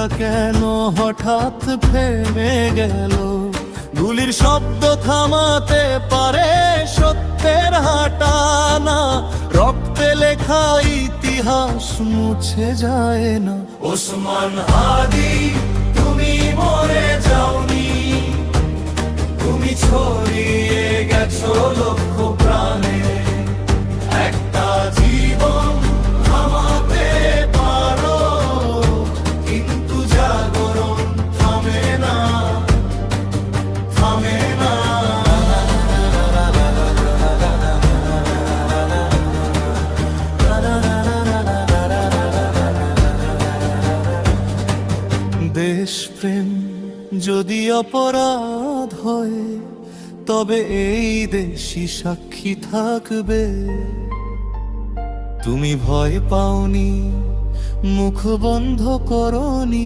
বুকটা কেন হঠাৎ থেমে গেল? গুলির শব্দ থামাতে পারে সত্যের হাঁটা না, রক্তে লেখা ইতিহাস মুছে যায় না। ওসমান হাদি তুমি মরে যাওনি, তুমি ছড়িয়ে গেছো লক্ষ প্রাণে। একটা জীবন থামাতে পারো, কিন্তু জাগরণ থামে না, থামে না। দেশপ্রেম যদি অপরাধ হয়, তবে এই দেশই সাক্ষী থাকবে। তুমি ভয় পাওনি, মুখ বন্ধ করনি।